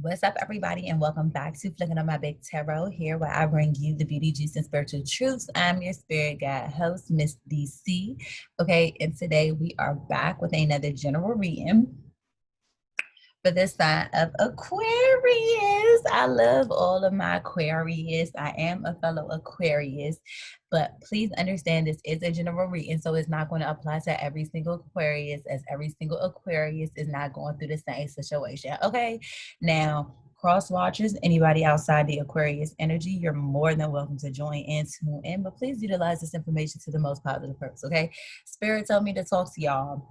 What's up, everybody, and welcome back to Flicking on My Big Tarot, here where I bring you the beauty, juice, and spiritual truths. I'm your spirit guide host, Miss DC. Okay, and today we are back with another general reading for the sign of Aquarius. I love all of my Aquarius. I am a fellow Aquarius, but please understand this is a general reading, so it's not going to apply to every single Aquarius, as every single Aquarius is not going through the same situation. Okay, now cross watchers, anybody outside the Aquarius energy, you're more than welcome to join and tune in, but please utilize this information to the most positive purpose. Okay, Spirit told me to talk to y'all.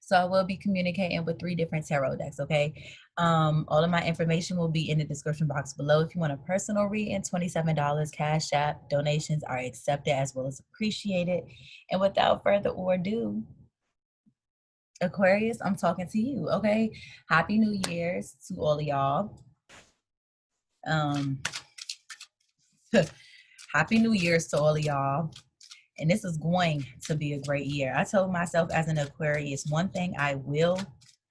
So I will be communicating with 3 different tarot decks, okay? All of my information will be in the description box below. If you want a personal reading, $27 Cash App. Donations are accepted as well as appreciated. And without further ado, Aquarius, I'm talking to you, okay? Happy New Year's to all of y'all. Happy New Year's to all of y'all. And this is going to be a great year. I told myself as an Aquarius, one thing I will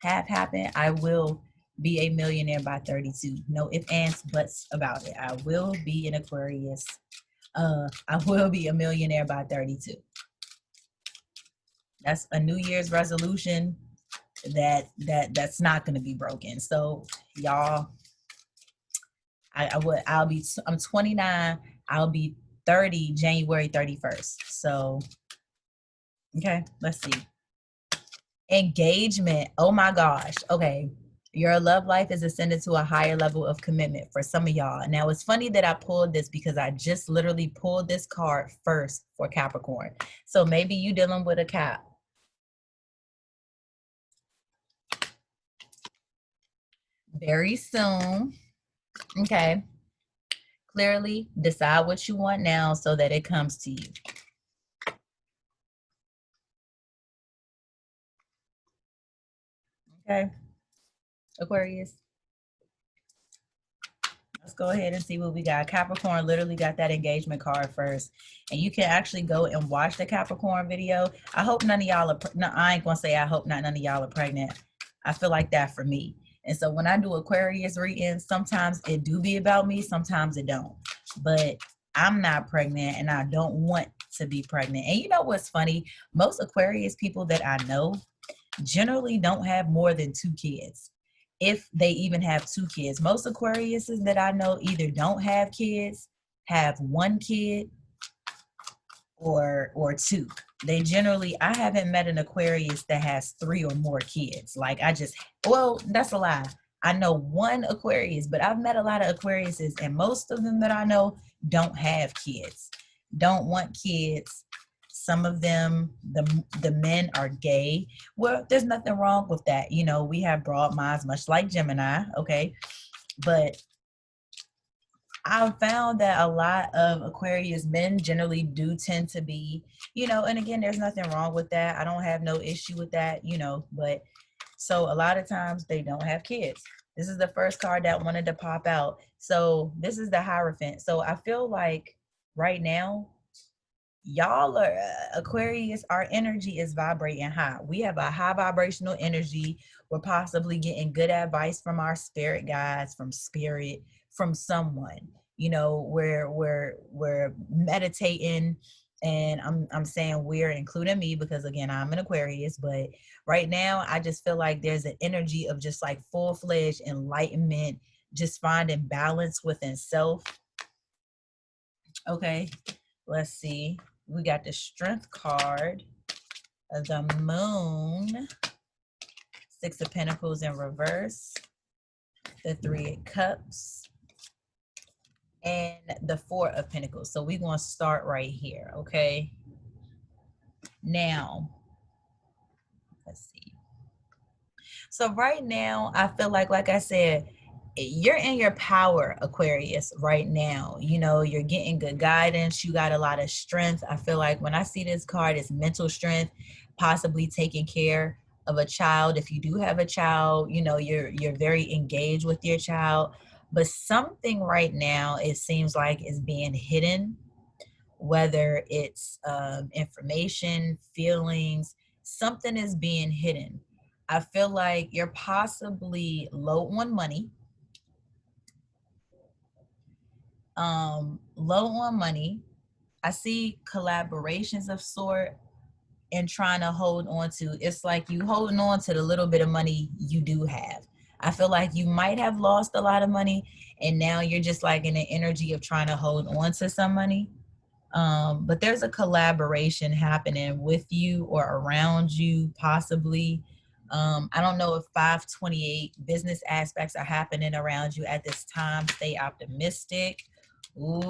have happen, I will be a millionaire by 32. No ifs, ands, buts about it. I will be an Aquarius. I will be a millionaire by 32. That's a New Year's resolution that's not going to be broken. So y'all, I'm 29. I'll be 30 January 31st. So, okay, let's see. Engagement. Oh my gosh. Okay. Your love life is ascended to a higher level of commitment for some of y'all. Now, it's funny that I pulled this because I just literally pulled this card first for Capricorn. So maybe you dealing with a Cap. Very soon. Okay. Clearly decide what you want now so that it comes to you. Okay. Aquarius. Let's go ahead and see what we got. Capricorn literally got that engagement card first. And you can actually go and watch the Capricorn video. I hope none of y'all are, no, I ain't going to say I hope none of y'all are pregnant. I feel like that for me. And so when I do Aquarius readings, sometimes it do be about me, sometimes it don't. But I'm not pregnant and I don't want to be pregnant. And you know what's funny? Most Aquarius people that I know generally don't have more than 2 kids, if they even have 2 kids. Most Aquariuses that I know either don't have kids, have 1 kid, or 2. They generally, I haven't met an Aquarius that has 3 or more kids. Like well, that's a lie. I know 1 Aquarius, but I've met a lot of Aquariuses, and most of them that I know don't have kids, don't want kids. Some of them, the men are gay. Well, there's nothing wrong with that. You know, we have broad minds, much like Gemini, okay? But I've found that a lot of Aquarius men generally do tend to be, you know, and again, there's nothing wrong with that. I don't have no issue with that, you know, but so a lot of times they don't have kids. This is the first card that wanted to pop out. So this is the Hierophant. So I feel like right now, y'all are Aquarius, our energy is vibrating high. We have a high vibrational energy. We're possibly getting good advice from our spirit guides, from spirit, from someone. You know, we're meditating, and I'm saying we're, including me, because again, I'm an Aquarius. But right now I just feel like there's an energy of just like full-fledged enlightenment, just finding balance within self. Okay, let's see. We got the Strength card, the Moon, 6 of Pentacles in reverse, the 3 of Cups, and the 4 of Pentacles. So we're going to start right here, okay? Now, let's see. So right now, I feel like I said, you're in your power, Aquarius, right now. You know, you're getting good guidance. You got a lot of strength. I feel like when I see this card, it's mental strength, possibly taking care of a child. If you do have a child, you know, you're very engaged with your child. But something right now, it seems like, is being hidden, whether it's information, feelings, something is being hidden. I feel like you're possibly low on money. Low on money. I see collaborations of sort and trying to hold on to. It's like you holding on to the little bit of money you do have. I feel like you might have lost a lot of money and now you're just like in the energy of trying to hold on to some money. But there's a collaboration happening with you or around you, possibly. I don't know if 528 business aspects are happening around you at this time. Stay optimistic. Ooh,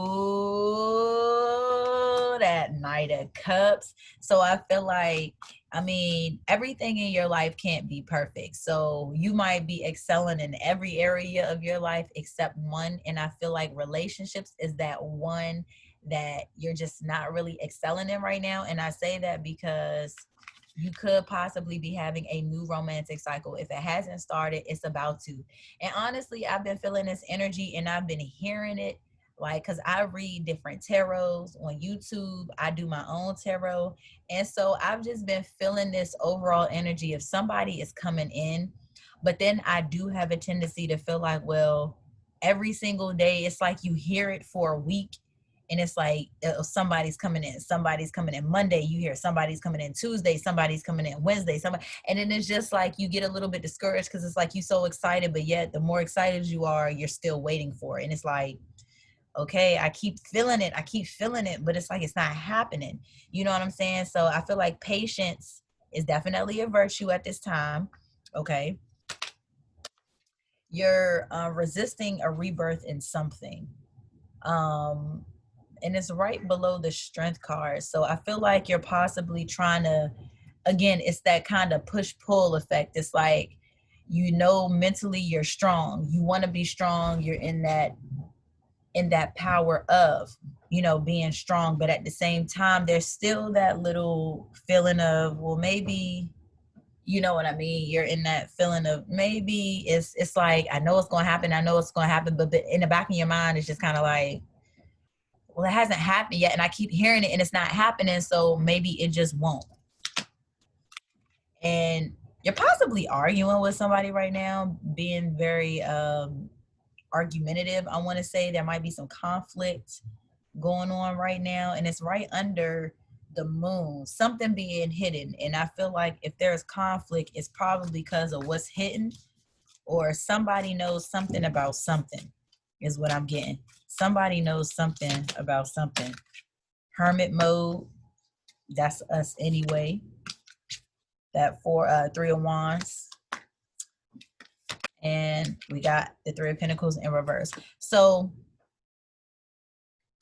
that Knight of Cups. So I feel like, I mean, everything in your life can't be perfect. So you might be excelling in every area of your life except one. And I feel like relationships is that one that you're just not really excelling in right now. And I say that because you could possibly be having a new romantic cycle. If it hasn't started, it's about to. And honestly, I've been feeling this energy and I've been hearing it, like, because I read different tarots on YouTube. I do my own tarot. And so I've just been feeling this overall energy of somebody is coming in. But then I do have a tendency to feel like, well, every single day, it's like you hear it for a week and it's like somebody's coming in Monday, you hear somebody's coming in Tuesday, somebody's coming in Wednesday, somebody, and then it's just like you get a little bit discouraged because it's like you're so excited, but yet the more excited you are, you're still waiting for it. And it's like, okay, I keep feeling it, but it's like it's not happening. You know what I'm saying? So I feel like patience is definitely a virtue at this time. Okay, you're resisting a rebirth in something. um and it's right below the strength card. So I feel like you're possibly trying to, again, it's that kind of push pull effect. It's like, you know, mentally you're strong, you want to be strong, you're in that power of, you know, being strong, but at the same time there's still that little feeling of, well, maybe, you know what I mean, you're in that feeling of maybe it's like, I know it's going to happen, but in the back of your mind it's just kind of like, well, it hasn't happened yet and I keep hearing it and it's not happening, so maybe it just won't. And you're possibly arguing with somebody right now, being very argumentative. I want to say there might be some conflict going on right now, and it's right under the moon, something being hidden. And I feel like if there's conflict, it's probably because of what's hidden, or somebody knows something about something, is what I'm getting. Somebody knows something about something. Hermit mode, that's us anyway. That three of wands, and we got the Three of Pentacles in reverse. So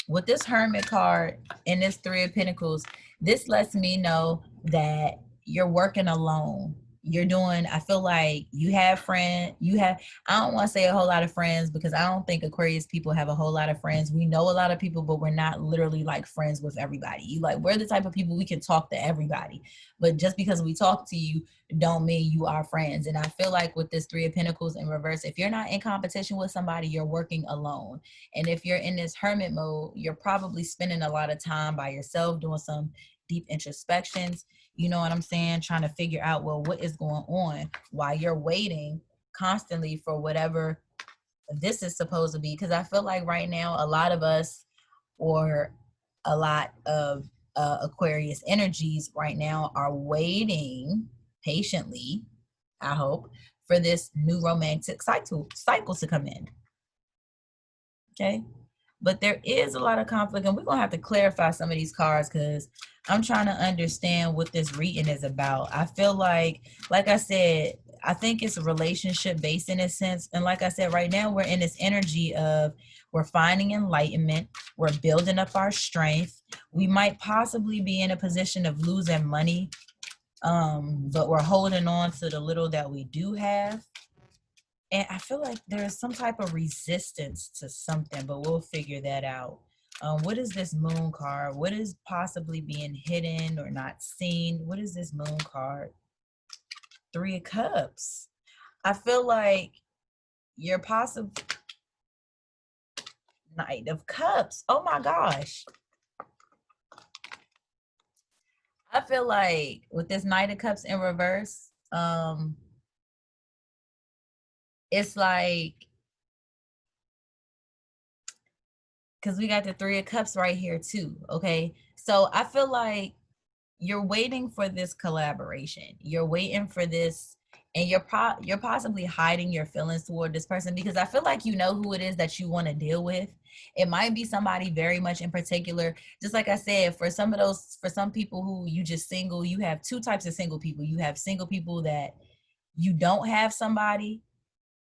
with this Hermit card and this Three of Pentacles, this lets me know that you're working alone. You're doing, I feel like you have I don't want to say a whole lot of friends, because I don't think Aquarius people have a whole lot of friends. We know a lot of people, but we're not literally like friends with everybody. Like, we're the type of people, we can talk to everybody, but just because we talk to you don't mean you are friends. And I feel like with this Three of Pentacles in reverse, if you're not in competition with somebody, you're working alone. And if you're in this hermit mode, you're probably spending a lot of time by yourself doing some deep introspections. You know what I'm saying? Trying to figure out, well, what is going on while you're waiting constantly for whatever this is supposed to be. Because I feel like right now, a lot of us, or a lot of Aquarius energies right now, are waiting patiently, I hope, for this new romantic cycle to come in. Okay. But there is a lot of conflict, and we're going to have to clarify some of these cards because I'm trying to understand what this reading is about. I feel like I said, I think it's a relationship based in a sense. And like I said, right now we're in this energy of, we're finding enlightenment. We're building up our strength. We might possibly be in a position of losing money, but we're holding on to the little that we do have. And I feel like there's some type of resistance to something, but we'll figure that out. What is this moon card? What is possibly being hidden or not seen? What is this moon card? Three of Cups. I feel like you're possible. Knight of Cups. Oh my gosh. I feel like with this Knight of Cups in reverse, it's like, because we got the Three of Cups right here too. Okay. So I feel like you're waiting for this collaboration. You're waiting for this, and you're possibly hiding your feelings toward this person because I feel like you know who it is that you want to deal with. It might be somebody very much in particular. Just like I said, for some people who you just single, you have two types of single people. You have single people that you don't have somebody,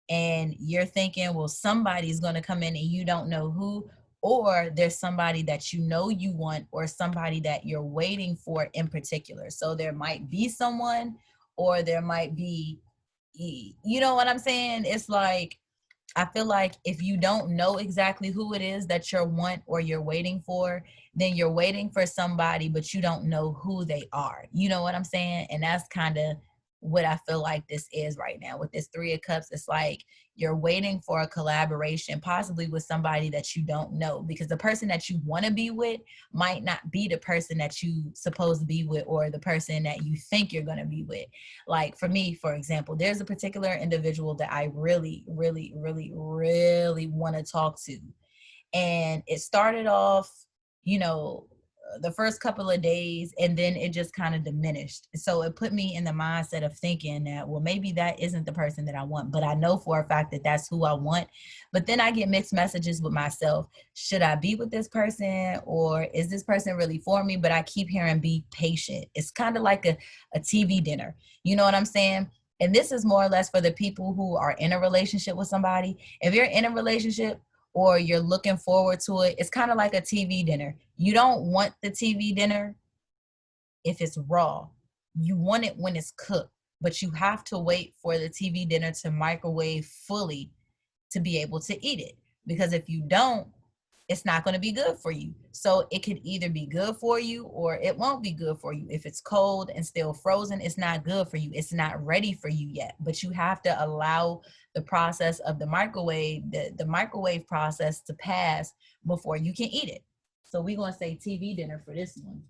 and you're thinking, well, somebody's going to come in and you don't know who, or there's somebody that you know you want, or somebody that you're waiting for in particular. So there might be someone, or there might be, you know what I'm saying? It's like, I feel like if you don't know exactly who it is that you're want or you're waiting for, then you're waiting for somebody, but you don't know who they are. You know what I'm saying? And that's kind of what I feel like this is right now with this Three of Cups. It's like you're waiting for a collaboration, possibly with somebody that you don't know, because the person that you want to be with might not be the person that you supposed to be with, or the person that you think you're going to be with. Like for me, for example, there's a particular individual that I really, really, really, really want to talk to. And it started off, you know, the first couple of days, and then it just kind of diminished. So it put me in the mindset of thinking that, well, maybe that isn't the person that I want, but I know for a fact that that's who I want. But then I get mixed messages with myself. Should I be with this person, or is this person really for me? But I keep hearing be patient. It's kind of like a TV dinner. You know what I'm saying? And this is more or less for the people who are in a relationship with somebody. If you're in a relationship, or you're looking forward to it, it's kind of like a TV dinner. You don't want the TV dinner if it's raw. You want it when it's cooked, but you have to wait for the TV dinner to microwave fully to be able to eat it. Because if you don't, it's not going to be good for you. So it could either be good for you or it won't be good for you. If it's cold and still frozen, it's not good for you. It's not ready for you yet. But you have to allow the process of the microwave, the microwave process to pass before you can eat it. So we're going to say TV dinner for this one.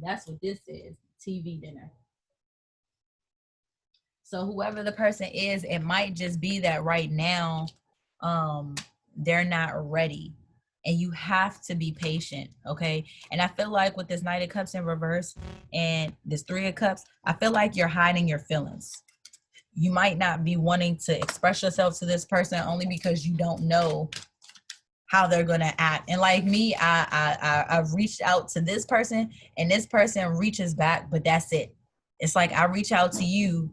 That's what this is, TV dinner. So whoever the person is, it might just be that right now, um, they're not ready. And you have to be patient, okay? And I feel like with this Knight of Cups in reverse and this Three of Cups, I feel like you're hiding your feelings. You might not be wanting to express yourself to this person only because you don't know how they're gonna act. And like me, I've reached out to this person, and this person reaches back, but that's it. It's like I reach out to you,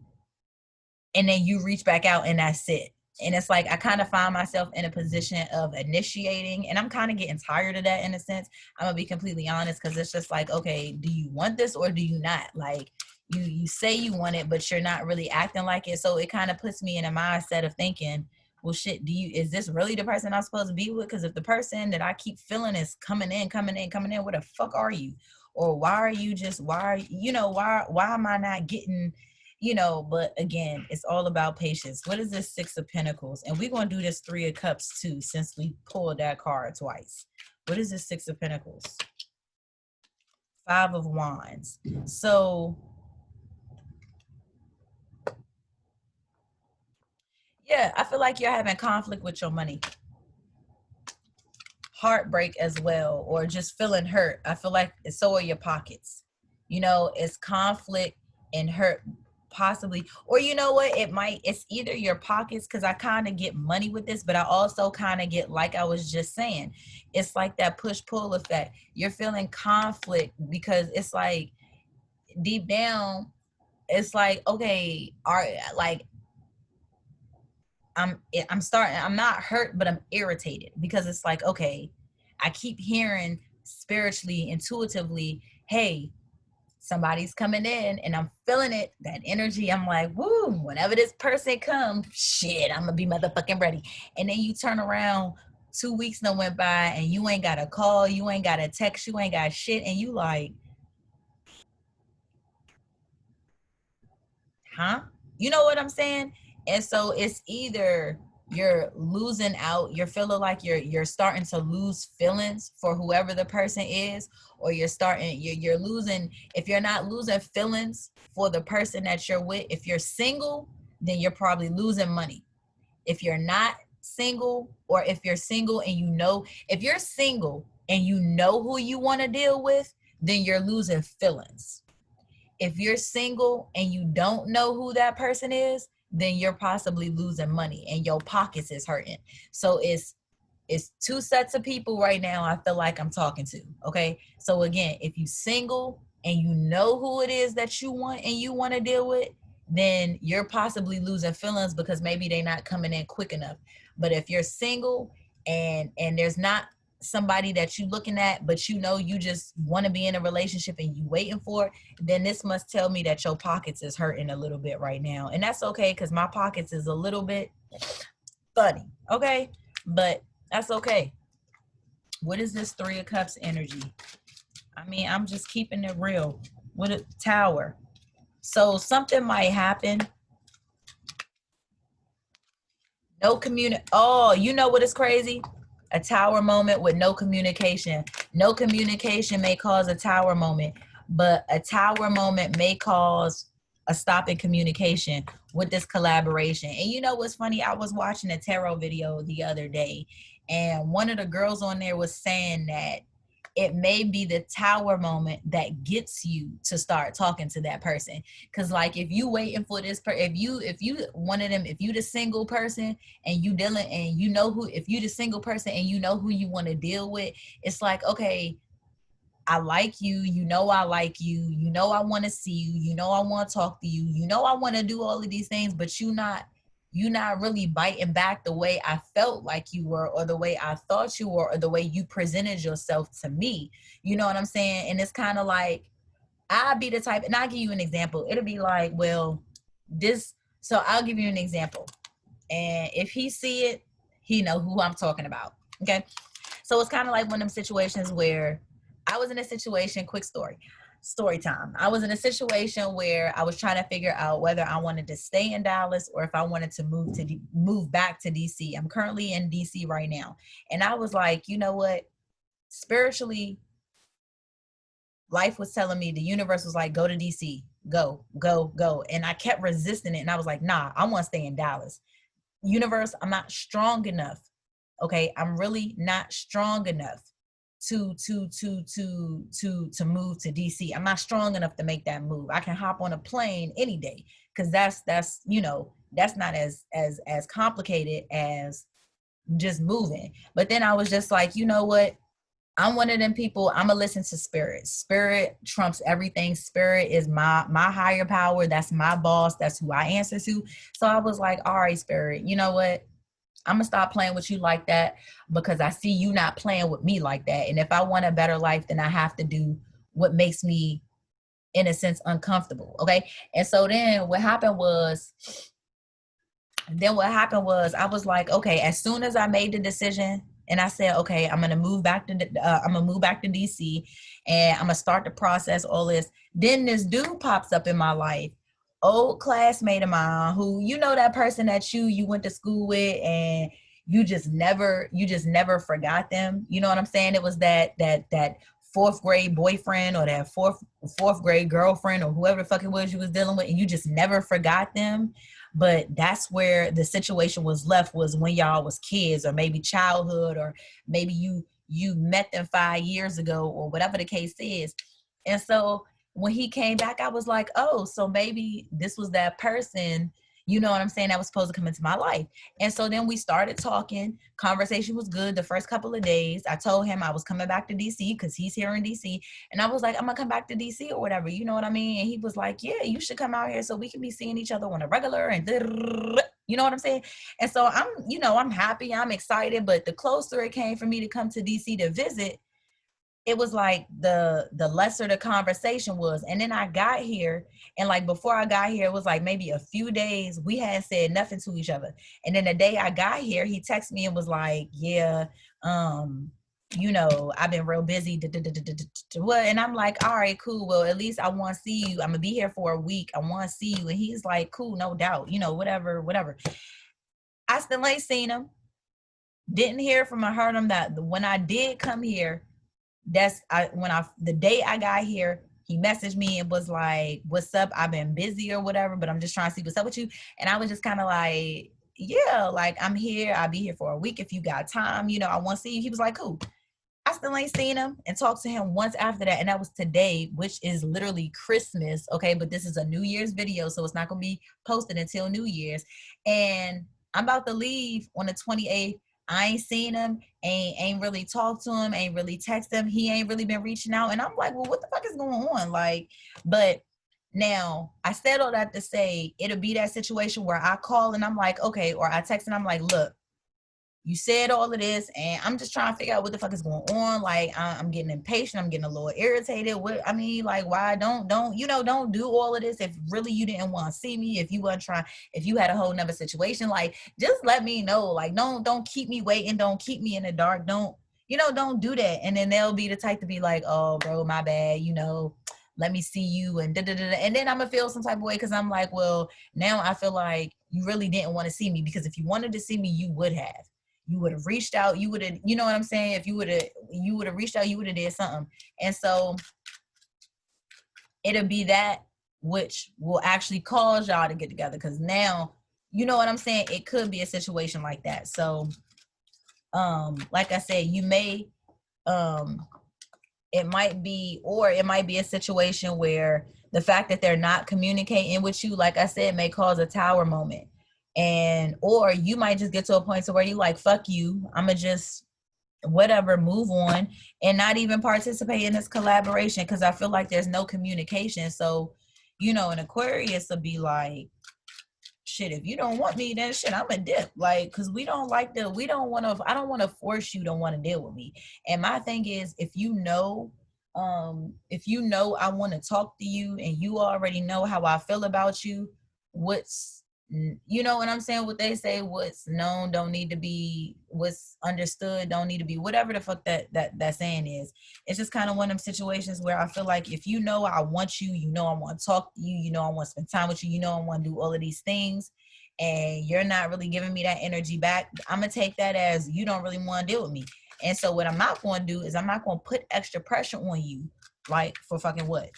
and then you reach back out, and that's it. And it's like I kind of find myself in a position of initiating, and I'm kind of getting tired of that in a sense. I'm gonna be completely honest, because it's just like, okay, do you want this or do you not? Like you say you want it, but you're not really acting like it. So it kind of puts me in a mindset of thinking, well, shit, is this really the person I'm supposed to be with? Because if the person that I keep feeling is coming in, where the fuck are you? Or why are you just, why are you know, why am I not getting, you know? But again, it's all about patience. What is this Six of Pentacles? And we're going to do this Three of Cups too, since we pulled that card twice. What is this Six of Pentacles? Five of Wands. So yeah, I feel like you're having conflict with your money. Heartbreak as well, or just feeling hurt. I feel like so are your pockets. You know, it's conflict and hurt, possibly. Or you know what, it's either your pockets, because I kind of get money with this, but I also kind of get, like I was just saying, it's like that push-pull effect. You're feeling conflict because it's like deep down, it's like, okay, I'm not hurt, but I'm irritated, because it's like, okay, I keep hearing spiritually, intuitively, hey, somebody's coming in, and I'm feeling it, that energy. I'm like, woo, whenever this person comes, shit, I'm gonna be motherfucking ready. And then you turn around, 2 weeks done went by, and you ain't got a call, you ain't got a text, you ain't got shit, and you like, huh? You know what I'm saying? And so it's either you're losing out, you're feeling like you're starting to lose feelings for whoever the person is, or you're losing, if you're not losing feelings for the person that you're with, if you're single, then you're probably losing money. If you're not single, or if you're single and you know, if you're single and you know who you want to deal with, then you're losing feelings. If you're single and you don't know who that person is, then you're possibly losing money and your pockets is hurting. So it's two sets of people right now I feel like I'm talking to. Okay. So again, if you single and you know who it is that you want and you want to deal with, then you're possibly losing feelings because maybe they're not coming in quick enough. But if you're single and there's not somebody that you looking at, but you know you just want to be in a relationship and you waiting for it, then this must tell me that your pockets is hurting a little bit right now. And that's okay, because my pockets is a little bit funny. Okay. But that's okay. What is this Three of Cups energy? I mean, I'm just keeping it real. What a Tower. So something might happen. No Oh, you know what is crazy? A Tower moment with no communication. No communication may cause a Tower moment, but a Tower moment may cause a stop in communication with this collaboration. And you know what's funny? I was watching a tarot video the other day, and one of the girls on there was saying that it may be the Tower moment that gets you to start talking to that person. Because like if you waiting for this if you one of them, if you the single person and you dealing and you know who, if you the single person and you know who you want to deal with, it's like, okay, I like you, you know I like you, you know I want to see you, you know I want to talk to you, you know I want to do all of these things, but you're not really biting back the way I felt like you were, or the way I thought you were, or the way you presented yourself to me. You know what I'm saying? And it's kind of like, I'll be the type, and I'll give you an example. It'll be like, well, so I'll give you an example. And if he see it, he know who I'm talking about. Okay. So it's kind of like one of them situations where I was in a situation, quick story time. I was in a situation where I was trying to figure out whether I wanted to stay in Dallas or if I wanted to move back to DC. I'm currently in DC right now. And I was like, you know what? Spiritually, life was telling me, the universe was like, go to DC, go, go, go. And I kept resisting it. And I was like, nah, I want to stay in Dallas. Universe, I'm not strong enough. Okay. I'm really not strong enough to move to DC. I'm not strong enough to make that move. I can hop on a plane any day, because that's you know, that's not as complicated as just moving. But then I was just like, you know what? I'm one of them people, I'm gonna listen to spirit. Spirit trumps everything. Spirit is my higher power. That's my boss. That's who I answer to. So I was like, all right, spirit, you know what? I'm gonna stop playing with you like that, because I see you not playing with me like that. And if I want a better life, then I have to do what makes me, in a sense, uncomfortable. Okay. And so then what happened was, I was like, okay, as soon as I made the decision and I said, okay, I'm gonna move back to DC, and I'm gonna start the process, all this. Then this dude pops up in my life, old classmate of mine, who, you know, that person that you went to school with, and you just never forgot them. You know what I'm saying? It was that fourth grade boyfriend, or that fourth grade girlfriend, or whoever the fuck it was you was dealing with, and you just never forgot them. But that's where the situation was left, was when y'all was kids, or maybe childhood, or maybe you met them 5 years ago, or whatever the case is. And so when he came back, I was like, oh, so maybe this was that person, you know what I'm saying, that was supposed to come into my life. And so then we started talking. Conversation was good the first couple of days. I told him I was coming back to DC because he's here in DC. And I was like, I'm gonna come back to DC or whatever, you know what I mean? And he was like, yeah, you should come out here so we can be seeing each other on a regular, and you know what I'm saying? And so I'm happy, I'm excited. But the closer it came for me to come to DC to visit, it was like the lesser the conversation was. And then I got here, and like before I got here, it was like maybe a few days we hadn't said nothing to each other. And then the day I got here, he texted me and was like, yeah, I've been real busy. What? And I'm like, all right, cool. Well, at least I want to see you. I'm gonna be here for a week. I want to see you. And he's like, cool, no doubt, whatever. I still ain't seen him. Didn't hear from him. I heard him that when I did come here, the day I got here, he messaged me and was like, what's up? I've been busy or whatever, but I'm just trying to see what's up with you. And I was just kind of like, yeah, like I'm here. I'll be here for a week if you got time. You know, I want to see you. He was like, cool. I still ain't seen him and talked to him once after that. And that was today, which is literally Christmas. Okay. But this is a New Year's video. So it's not going to be posted until New Year's. And I'm about to leave on the 28th. I ain't seen him, ain't really talked to him, ain't really texted him. He ain't really been reaching out. And I'm like, well, what the fuck is going on? Like, but now I said all that to say it'll be that situation where I call and I'm like, okay, or I text and I'm like, look, you said all of this and I'm just trying to figure out what the fuck is going on. Like I'm getting impatient. I'm getting a little irritated. What I mean, like, why don't do all of this if really you didn't want to see me, if you weren't trying, if you had a whole nother situation, like just let me know. Like don't keep me waiting, don't keep me in the dark, don't do that. And then they'll be the type to be like, oh bro, my bad, let me see you and da, da, da, da. And then I'm gonna feel some type of way because I'm like, well, now I feel like you really didn't want to see me, because if you wanted to see me, you would have. You would have reached out. You would have, you know what I'm saying? If you would have reached out, you would have did something. And so it'll be that which will actually cause y'all to get together. Because now, you know what I'm saying? It could be a situation like that. So, like I said, you may, it might be a situation where the fact that they're not communicating with you, like I said, may cause a tower moment. And or you might just get to a point to where you like, fuck you, I'ma just whatever, move on and not even participate in this collaboration because I feel like there's no communication. So, an Aquarius will be like, shit, if you don't want me, then shit, I'm a dip. Like, because I don't want to force you to want to deal with me. And my thing is, if you know I want to talk to you and you already know how I feel about you, you know what I'm saying? What they say, what's known don't need to be, what's understood don't need to be, whatever the fuck that saying is. It's just kind of one of them situations where I feel like if you know I want you, I want to talk to you, I want to spend time with you, I want to do all of these things, and you're not really giving me that energy back, I'm going to take that as you don't really want to deal with me. And so what I'm not going to do is I'm not going to put extra pressure on you, like for fucking what?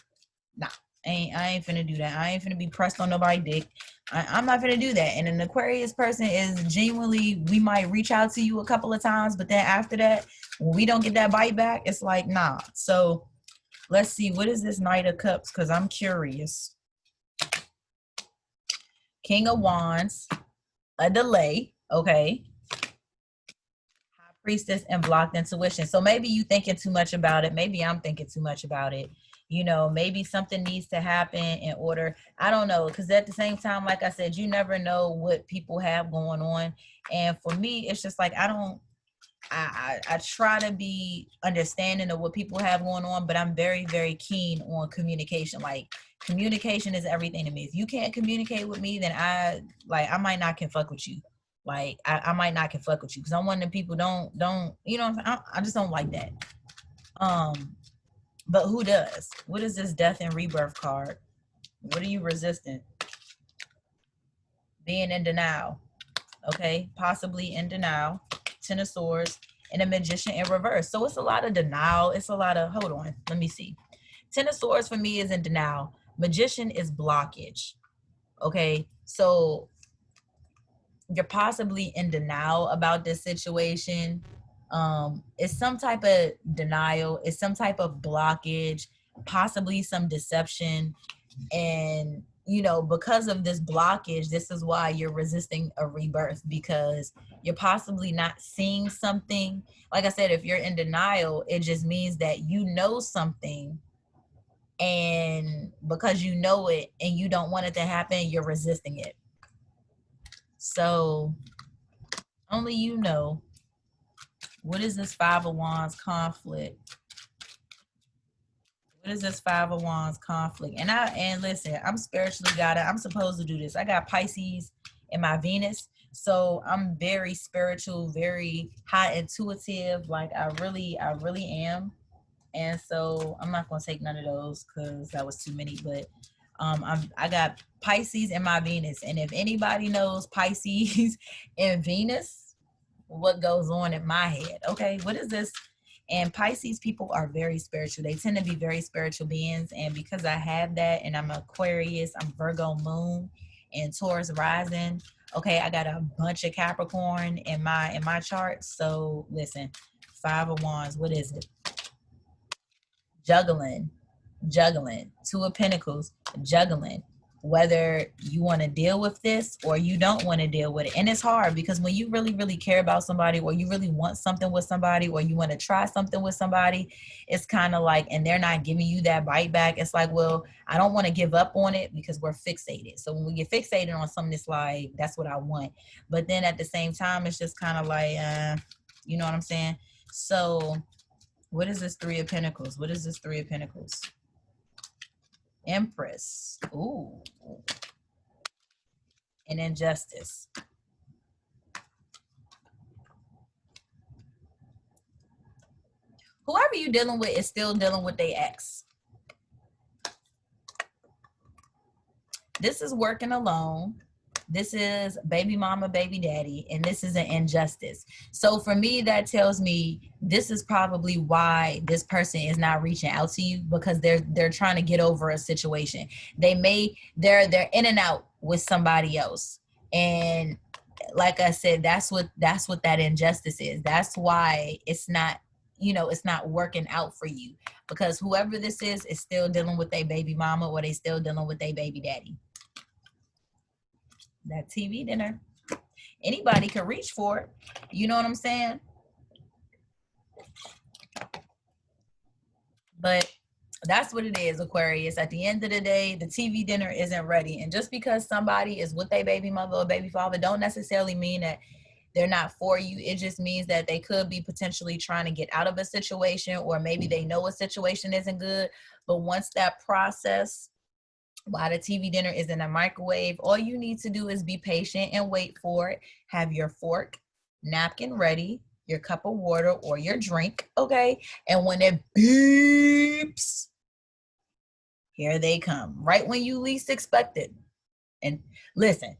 Nah. I ain't finna do that. I ain't finna be pressed on nobody's dick. I'm not finna do that. And an Aquarius person is genuinely, we might reach out to you a couple of times, but then after that, when we don't get that bite back, it's like, nah. So let's see, what is this Knight of Cups? Because I'm curious. King of Wands, a delay, okay. High Priestess and blocked intuition. So maybe you thinking too much about it. Maybe I'm thinking too much about it. Maybe something needs to happen in order. I don't know. Because at the same time, like I said, you never know what people have going on. And for me, it's just like, I try to be understanding of what people have going on, but I'm very, very keen on communication. Like communication is everything to me. If you can't communicate with me, then I might not can fuck with you. Like I might not can fuck with you because I'm one of the people don't, I just don't like that. But who does? What is this Death and Rebirth card? What are you resisting? Being in denial. Okay, possibly in denial. Ten of Swords and a Magician in reverse. So it's a lot of denial. It's a lot of, hold on, let me see. Ten of Swords for me is in denial. Magician is blockage. Okay, so you're possibly in denial about this situation. It's some type of denial, it's some type of blockage, possibly some deception. And because of this blockage, this is why you're resisting a rebirth, because you're possibly not seeing something. Like I said, if you're in denial, it just means that you know something, and because you know it and you don't want it to happen, you're resisting it. So only you know. What is this Five of Wands conflict? What is this Five of Wands conflict? And listen, I'm spiritually guided. I'm supposed to do this. I got Pisces in my Venus. So I'm very spiritual, very high intuitive. Like I really am. And so I'm not gonna take none of those because that was too many. But I got Pisces in my Venus. And if anybody knows Pisces and Venus, what goes on in my head? Okay, what is this? And Pisces people are very spiritual. They tend to be very spiritual beings. And because I have that, and I'm Aquarius, I'm Virgo moon and Taurus rising, Okay, I got a bunch of Capricorn in my chart. So listen, 5 of Wands, what is it? Juggling, juggling. 2 of Pentacles, juggling. Whether you want to deal with this or you don't want to deal with it. And it's hard because when you really, really care about somebody, or you really want something with somebody, or you want to try something with somebody, it's kind of like, and they're not giving you that bite back. It's like, well, I don't want to give up on it because we're fixated. So when we get fixated on something, it's like, that's what I want. But then at the same time, it's just kind of like, you know what I'm saying? So what is this 3 of Pentacles? What is this 3 of Pentacles? Empress. Ooh. And injustice. Whoever you're dealing with is still dealing with their ex. This is working alone. This is baby mama, baby daddy, and this is an injustice. So for me, that tells me this is probably why this person is not reaching out to you, because they're trying to get over a situation. They're in and out with somebody else. And like I said, that's what that injustice is. That's why it's not, it's not working out for you, because whoever this is still dealing with their baby mama, or they still dealing with their baby daddy. That TV dinner, anybody can reach for it. You know what I'm saying? But that's what it is, Aquarius. At the end of the day, the TV dinner isn't ready. And just because somebody is with their baby mother or baby father don't necessarily mean that they're not for you. It just means that they could be potentially trying to get out of a situation, or maybe they know a situation isn't good. But once that process, while the TV dinner is in a microwave, all you need to do is be patient and wait for it. Have your fork, napkin ready, your cup of water or your drink, okay? And when it beeps, here they come, right when you least expect it. And listen,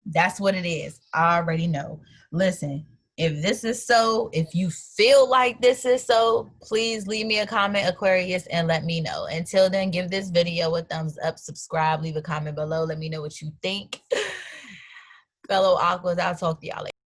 that's what it is. I already know. Listen, if this is so, if you feel like this is so, please leave me a comment, Aquarius, and let me know. Until then, give this video a thumbs up, subscribe, leave a comment below. Let me know what you think. Fellow Aquas, I'll talk to y'all later.